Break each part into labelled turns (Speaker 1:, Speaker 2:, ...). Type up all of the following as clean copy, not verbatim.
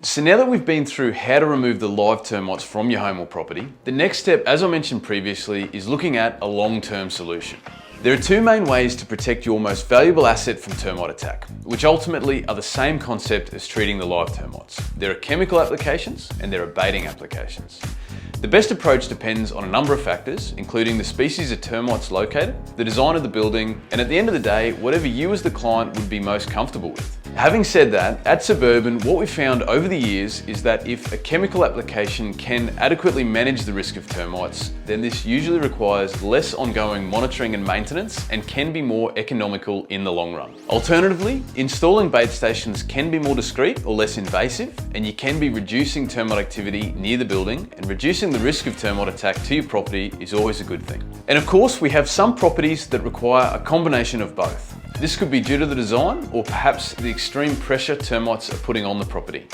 Speaker 1: So now that we've been through how to remove the live termites from your home or property, the next step, as I mentioned previously, is looking at a long-term solution. There are two main ways to protect your most valuable asset from termite attack, which ultimately are the same concept as treating the live termites. There are chemical applications and there are baiting applications. The best approach depends on a number of factors, including the species of termites located, the design of the building, and at the end of the day, whatever you as the client would be most comfortable with. Having said that, at Suburban, what we've found over the years is that if a chemical application can adequately manage the risk of termites, then this usually requires less ongoing monitoring and maintenance and can be more economical in the long run. Alternatively, installing bait stations can be more discreet or less invasive, and you can be reducing termite activity near the building, and reducing the risk of termite attack to your property is always a good thing. And of course, we have some properties that require a combination of both. This could be due to the design or perhaps the extreme pressure termites are putting on the property.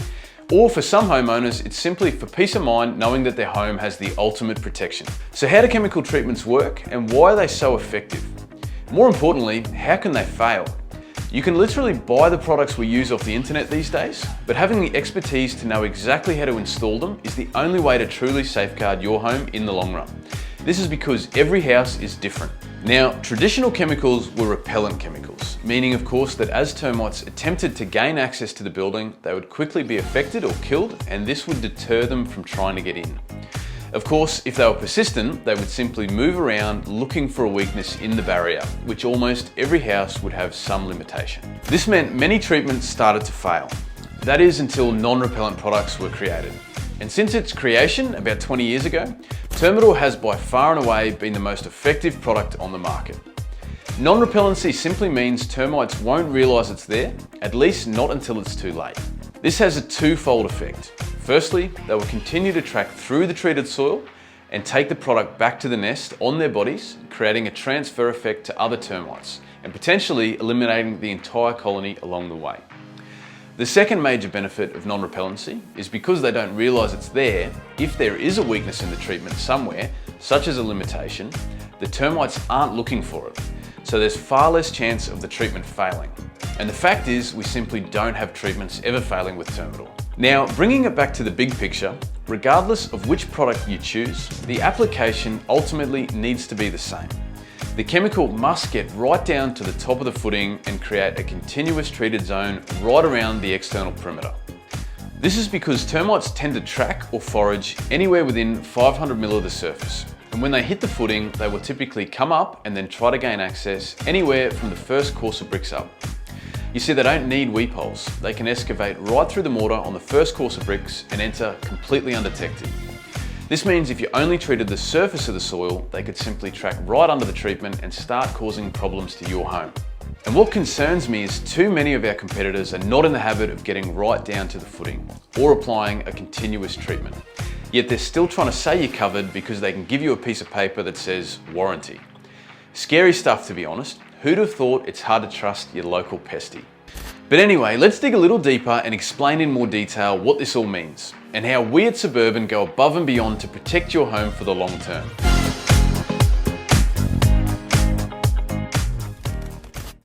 Speaker 1: Or for some homeowners, it's simply for peace of mind knowing that their home has the ultimate protection. So how do chemical treatments work and why are they so effective? More importantly, how can they fail? You can literally buy the products we use off the internet these days, but having the expertise to know exactly how to install them is the only way to truly safeguard your home in the long run. This is because every house is different. Now, traditional chemicals were repellent chemicals, meaning of course that as termites attempted to gain access to the building, they would quickly be affected or killed, and this would deter them from trying to get in. Of course, if they were persistent, they would simply move around looking for a weakness in the barrier, which almost every house would have some limitation. This meant many treatments started to fail. That is until non-repellent products were created. And since its creation about 20 years ago, Termidor has by far and away been the most effective product on the market. Non-repellency simply means termites won't realise it's there, at least not until it's too late. This has a twofold effect. Firstly, they will continue to track through the treated soil and take the product back to the nest on their bodies, creating a transfer effect to other termites and potentially eliminating the entire colony along the way. The second major benefit of non-repellency is because they don't realise it's there. If there is a weakness in the treatment somewhere, such as a limitation, the termites aren't looking for it. So there's far less chance of the treatment failing. And the fact is, we simply don't have treatments ever failing with Termidor. Now, bringing it back to the big picture, regardless of which product you choose, the application ultimately needs to be the same. The chemical must get right down to the top of the footing and create a continuous treated zone right around the external perimeter. This is because termites tend to track or forage anywhere within 500 mil of the surface. And when they hit the footing, they will typically come up and then try to gain access anywhere from the first course of bricks up. You see, they don't need weep holes. They can excavate right through the mortar on the first course of bricks and enter completely undetected. This means if you only treated the surface of the soil, they could simply track right under the treatment and start causing problems to your home. And what concerns me is too many of our competitors are not in the habit of getting right down to the footing or applying a continuous treatment. Yet they're still trying to say you're covered because they can give you a piece of paper that says warranty. Scary stuff, to be honest. Who'd have thought it's hard to trust your local pestie? But anyway, let's dig a little deeper and explain in more detail what this all means and how we at Suburban go above and beyond to protect your home for the long term.